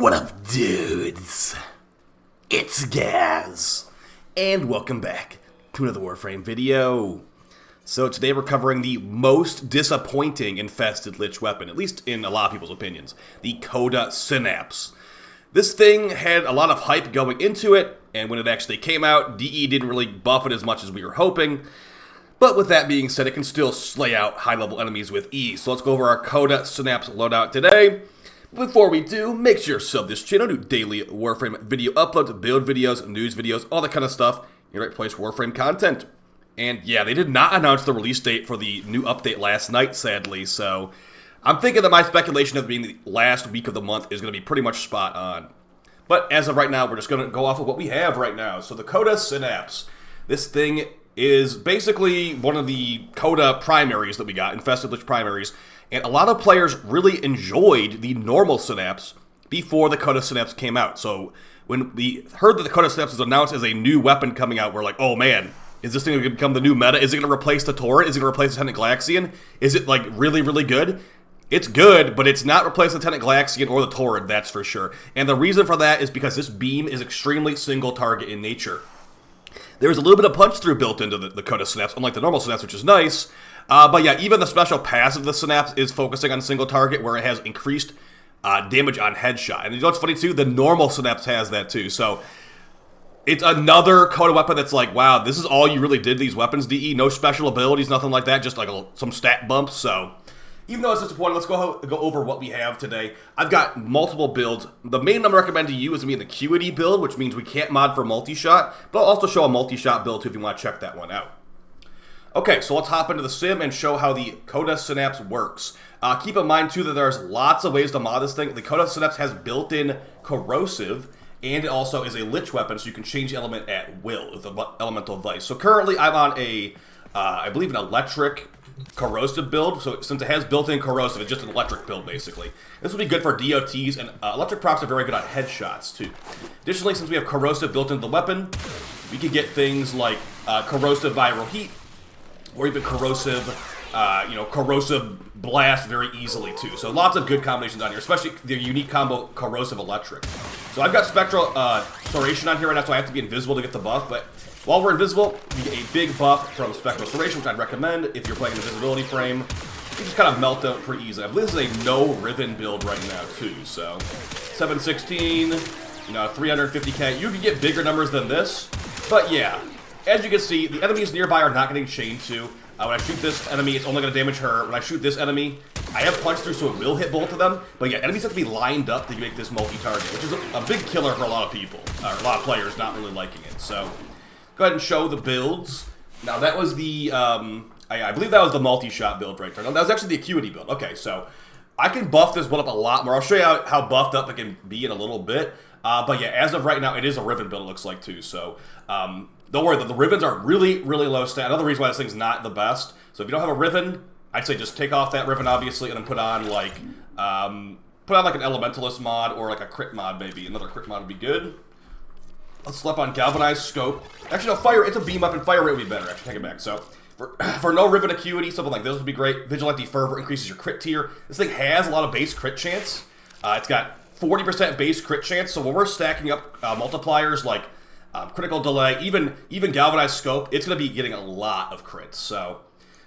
What up, dudes? It's Gaz, and welcome back to another Warframe video. So today we're covering the most disappointing infested Lich weapon, at least in a lot of people's opinions, the CODA SYNAPSE. This thing had a lot of hype going into it, and when it actually came out, DE didn't really buff it as much as we were hoping. But with that being said, it can still slay out high-level enemies with ease. So let's go over our CODA SYNAPSE loadout today. Before we do, make sure to sub this channel, do daily Warframe video uploads, build videos, news videos, all that kind of stuff. Your right place for Warframe content. And yeah, they did not announce the release date for the new update last night, sadly, so I'm thinking that my speculation of being the last week of the month is going to be pretty much spot on. But as of right now, we're just going to go off of what we have right now. So the CODA SYNAPSE, this thing is basically one of the CODA primaries that we got, infested Lich primaries, and a lot of players really enjoyed the normal SYNAPSE before the CODA SYNAPSE came out. So when we heard that the CODA SYNAPSE was announced as a new weapon coming out, we're like, oh man, is this thing going to become the new meta? Is it going to replace the turret? Is it going to replace the tenet glaxion? Is it like really, really good? It's good, but it's not replacing the tenet glaxion or the turret, that's for sure. And the reason for that is because this beam is extremely single target in nature. There's a little bit of punch-through built into the CODA SYNAPSE, unlike the normal SYNAPSE, which is nice. But yeah, even the special passive of the SYNAPSE is focusing on single target, where it has increased damage on headshot. And you know what's funny too? The normal SYNAPSE has that too. So it's another CODA weapon that's like, wow, this is all you really did, these weapons, DE? No special abilities, nothing like that, just like some stat bumps. So even though it's disappointing, let's go over what we have today. I've got multiple builds. The main one I recommend to you is going to be an Acuity build, which means we can't mod for Multishot, but I'll also show a Multishot build too if you want to check that one out. Okay, so let's hop into the sim and show how the CODA SYNAPSE works. Keep in mind too that there's lots of ways to mod this thing. The CODA SYNAPSE has built-in corrosive, and it also is a Lich weapon, so you can change the element at will with the elemental vice. So currently I'm on a, I believe an electric corrosive build, so since it has built-in corrosive, it's just an electric build basically. This will be good for DOTs, and electric procs are very good on headshots too. Additionally, since we have corrosive built into the weapon, we can get things like corrosive viral heat, or even corrosive, corrosive blast very easily too. So lots of good combinations on here, especially the unique combo corrosive electric. So I've got spectral Ceration on here right now, so I have to be invisible to get the buff, but while we're invisible, you get a big buff from Spectral Ceration, which I'd recommend if you're playing an invisibility frame. You just kind of melt out pretty easily. I believe this is a no Riven build right now too, so 716, 350k. You can get bigger numbers than this, but yeah, as you can see, the enemies nearby are not getting chained to. When I shoot this enemy, it's only going to damage her. When I shoot this enemy, I have punch through, so it will hit both of them. But yeah, enemies have to be lined up to make this multi-target, which is a big killer for a lot of people, or a lot of players not really liking it. So go ahead and show the builds. Now that was the, I believe that was the Multishot build right there. No, that was actually the Acuity build. Okay, so I can buff this build up a lot more. I'll show you how buffed up it can be in a little bit. But yeah, as of right now, it is a Riven build, it looks like too. So don't worry, the Rivens are really, really low stat. Another reason why this thing's not the best. So if you don't have a Riven, I'd say just take off that Riven, obviously, and then put on like an Elementalist mod or like a crit mod, maybe. Another crit mod would be good. Let's slap on Galvanized Scope. Actually, no, Fire, it's a beam up, and Fire Rate would be better. Actually, take it back. So for no Riven Acuity, something like this would be great. Vigilante Fervor increases your crit tier. This thing has a lot of base crit chance. It's got 40% base crit chance, so when we're stacking up multipliers like critical delay, even galvanized scope, it's going to be getting a lot of crits. So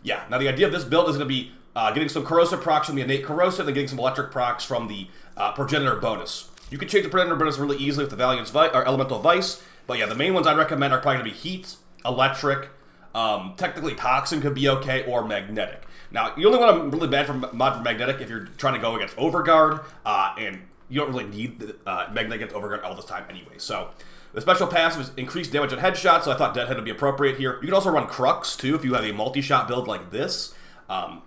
yeah, now the idea of this build is going to be getting some corrosive procs from the innate corrosive, and then getting some electric procs from the progenitor bonus. You can change the progenitor bonus really easily with the Valiant's or Elemental Vice, but yeah, the main ones I'd recommend are probably going to be heat, electric, technically toxin could be okay, or magnetic. Now you only want to really bad for mod for magnetic if you're trying to go against Overguard, and you don't really need the magnetic against Overguard all the time anyway. So the special passive is increased damage on headshots, so I thought Deadhead would be appropriate here. You can also run Crux too if you have a multi-shot build like this,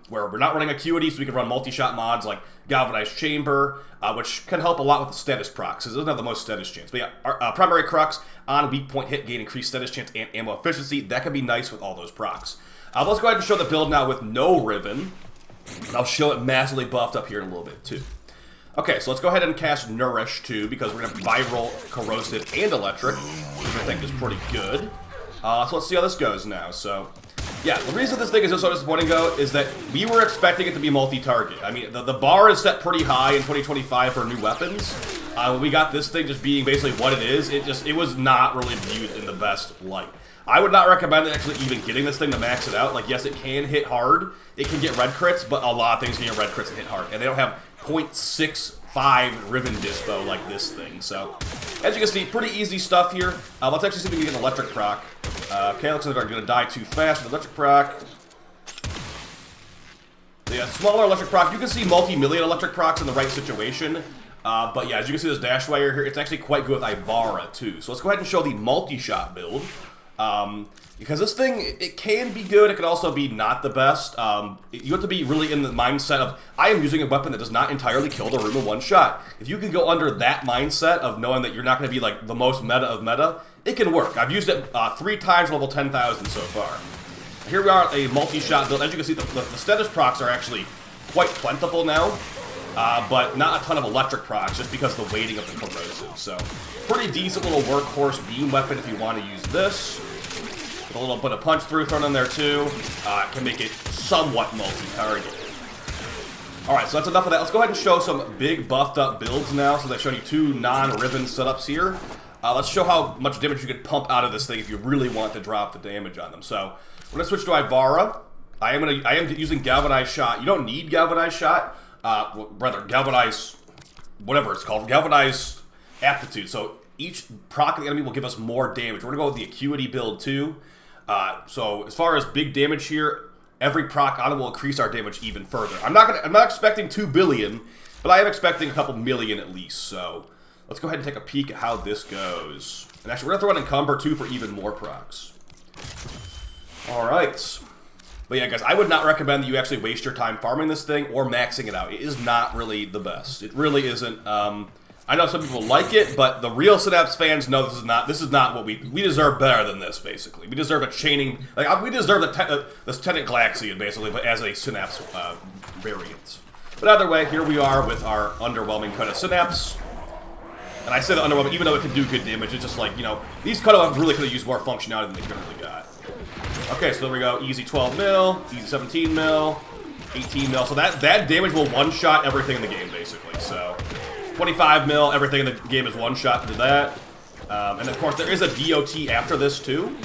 where we're not running Acuity, so we can run multi-shot mods like Galvanized Chamber, which can help a lot with the status procs, because it doesn't have the most status chance. But yeah, our primary Crux on weak point hit gain increased status chance and ammo efficiency. That can be nice with all those procs. Let's go ahead and show the build now with no Riven. I'll show it massively buffed up here in a little bit too. Okay, so let's go ahead and cast Nourish too, because we're going to have Viral, Corrosive, and Electric, which I think is pretty good. So let's see how this goes now. So yeah, the reason this thing is so disappointing, though, is that we were expecting it to be multi-target. I mean, the bar is set pretty high in 2025 for new weapons, when we got this thing just being basically what it is, it was not really viewed in the best light. I would not recommend actually even getting this thing to max it out. Like, yes, it can hit hard. It can get red crits, but a lot of things can get red crits and hit hard. And they don't have 0.65 Riven dispo like this thing. So, as you can see, pretty easy stuff here. Let's actually see if we can get an electric proc. Okay, looks like they're going to die too fast with electric proc. Yeah, smaller electric proc. You can see multi-million electric procs in the right situation. But yeah, as you can see this dash wire here, it's actually quite good with Ivara too. So let's go ahead and show the Multishot build. Because this thing, it can be good, it can also be not the best. You have to be really in the mindset of, I am using a weapon that does not entirely kill the room in one shot. If you can go under that mindset of knowing that you're not going to be like the most meta of meta, it can work. I've used it 3 times level 10,000 so far. Here we are, a Multishot build. As you can see, the status procs are actually quite plentiful now. But not a ton of electric procs, just because of the weighting of the corrosive. So, pretty decent little workhorse beam weapon if you want to use this. With a little bit of punch through thrown in there too. Can make it somewhat multi-target. Alright, so that's enough of that. Let's go ahead and show some big buffed up builds now. So they've shown you 2 non-Riven setups here. Let's show how much damage you can pump out of this thing if you really want to drop the damage on them. So, we're going to switch to Ivara. I am using Galvanized Shot. You don't need Galvanized Shot. Rather, Galvanized, whatever it's called, Galvanized Aptitude. So each proc of the enemy will give us more damage. We're going to go with the Acuity build too. So as far as big damage here, every proc on it will increase our damage even further. I'm not expecting 2 billion, but I am expecting a couple million at least. So let's go ahead and take a peek at how this goes. And actually, we're going to throw in Encumber too for even more procs. All right. But yeah, guys, I would not recommend that you actually waste your time farming this thing or maxing it out. It is not really the best. It really isn't. I know some people like it, but the real Synapse fans know this is not what we deserve better than this. Basically, we deserve a chaining. Like we deserve this tenet glaxion basically, but as a Synapse variant. But either way, here we are with our underwhelming CODA Synapse. And I say the underwhelming, even though it can do good damage. It's just like, you know, these CODA really could have used more functionality than they currently got. Okay, so there we go. Easy 12 mil, easy 17 mil, 18 mil. So that damage will one-shot everything in the game, basically. So 25 mil, everything in the game is one-shot to that. And of course, there is a DOT after this, too.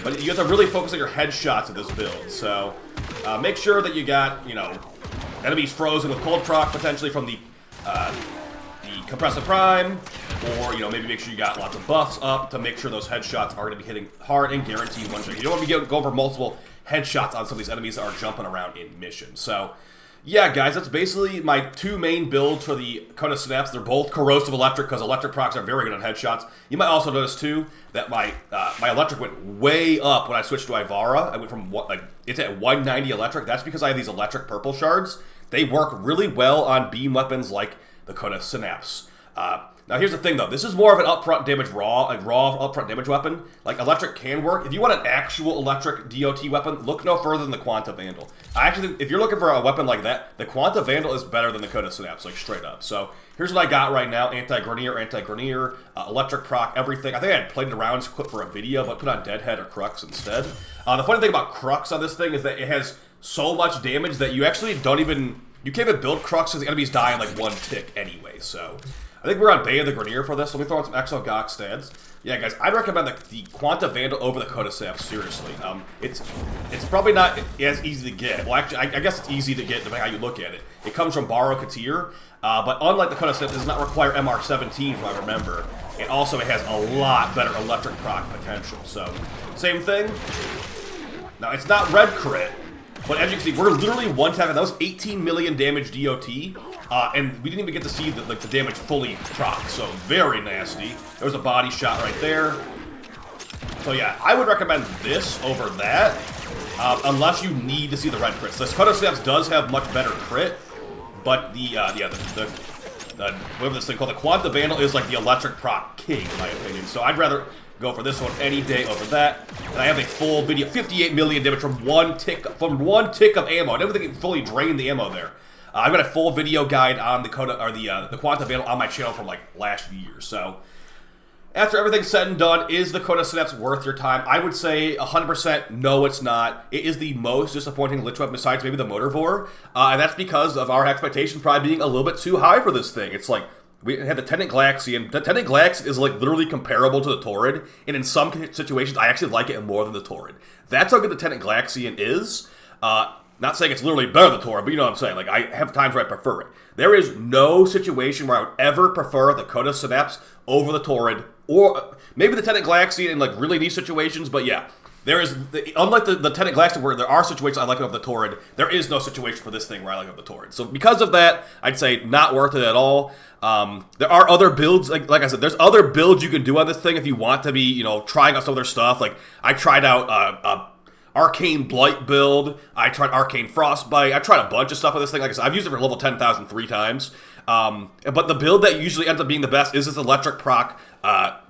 But you have to really focus on your headshots of this build. So make sure that you got, you know, enemies frozen with cold proc, potentially from the Compressive Prime, or, you know, maybe make sure you got lots of buffs up to make sure those headshots are going to be hitting hard and guaranteed one shot. You don't want to be going for multiple headshots on some of these enemies that are jumping around in mission. So, yeah, guys, that's basically my 2 main builds for the CODA Synapse. They're both corrosive electric because electric procs are very good on headshots. You might also notice, too, that my electric went way up when I switched to Ivara. I went from, it's at 190 electric. That's because I have these electric purple shards. They work really well on beam weapons like the CODA Synapse. Now here's the thing though, this is more of an upfront damage raw upfront damage weapon. Like electric can work. If you want an actual electric DOT weapon, look no further than the Quanta Vandal. I actually think if you're looking for a weapon like that, the Quanta Vandal is better than the CODA Synapse, like straight up. So here's what I got right now: anti-Grenier, electric proc, everything. I think I had played it around clip for a video, but put on Deadhead or Crux instead. The funny thing about Crux on this thing is that it has so much damage that you actually you can't even build Crux because the enemies die in like 1 tick anyway. So I think we're on Bay of the Grenier for this. Let me throw in some Exo Gok stats. Yeah, guys, I'd recommend the Quanta Vandal over the CODA Synapse, seriously. It's probably not as easy to get. Well, actually, I guess it's easy to get depending on how you look at it. It comes from Baro Katir, but unlike the CODA Synapse, it does not require MR17, if I remember. And also, it has a lot better electric proc potential. So, same thing. Now, it's not red crit, but as you can see, we're literally one-tapping. That was 18 million damage DOT. And we didn't even get to see the damage fully proc, so very nasty. There was a body shot right there. So yeah, I would recommend this over that, unless you need to see the red crits. The CODA Synapse does have much better crit, but whatever this thing called, the Quanta Vandal is like the electric proc king, in my opinion. So I'd rather go for this one any day over that. And I have a full video, 58 million damage from one tick of ammo. I don't think it fully drained the ammo there. I've got a full video guide on the Quanta Vandal on my channel from like last year. So after everything's said and done, is the CODA Synapse worth your time? I would say 100% no, it's not. It is the most disappointing lich weapon besides maybe the Motor Vor, and that's because of our expectations probably being a little bit too high for this thing. It's like We had the tenet glaxion. The tenet glaxion is like literally comparable to the torrid, and in some situations I actually like it more than the torrid. That's how good the tenet glaxion is. Not saying it's literally better than the torrid, but you know what I'm saying. Like, I have times where I prefer it. There is no situation where I would ever prefer the CODA SYNAPSE over the torrid, or maybe the tenet glaxion in like really niche situations, but yeah. There is, unlike the tenet glaxion where there are situations I like it over the torrid, there is no situation for this thing where I like it over the torrid. So because of that, I'd say not worth it at all. There are other builds, like I said, there's other builds you can do on this thing if you want to be, you know, trying out some other stuff. Like, I tried out Arcane Blight build, I tried Arcane Frostbite, I tried a bunch of stuff with this thing. Like I said, I've used it for level 10,000 3 times. But the build that usually ends up being the best is this electric proc,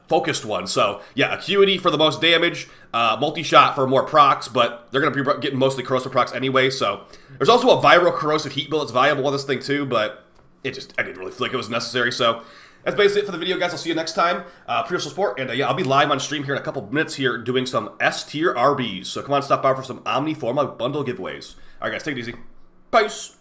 focused one. So yeah, Acuity for the most damage, Multishot for more procs, but they're going to be getting mostly corrosive procs anyway. So there's also a viral corrosive heat build that's viable on this thing too, but I didn't really feel like it was necessary. So that's basically it for the video, guys. I'll see you next time. Appreciate your support, and yeah, I'll be live on stream here in a couple minutes here doing some S tier RBs. So come on, stop by for some Omniforma bundle giveaways. All right, guys, take it easy. Peace.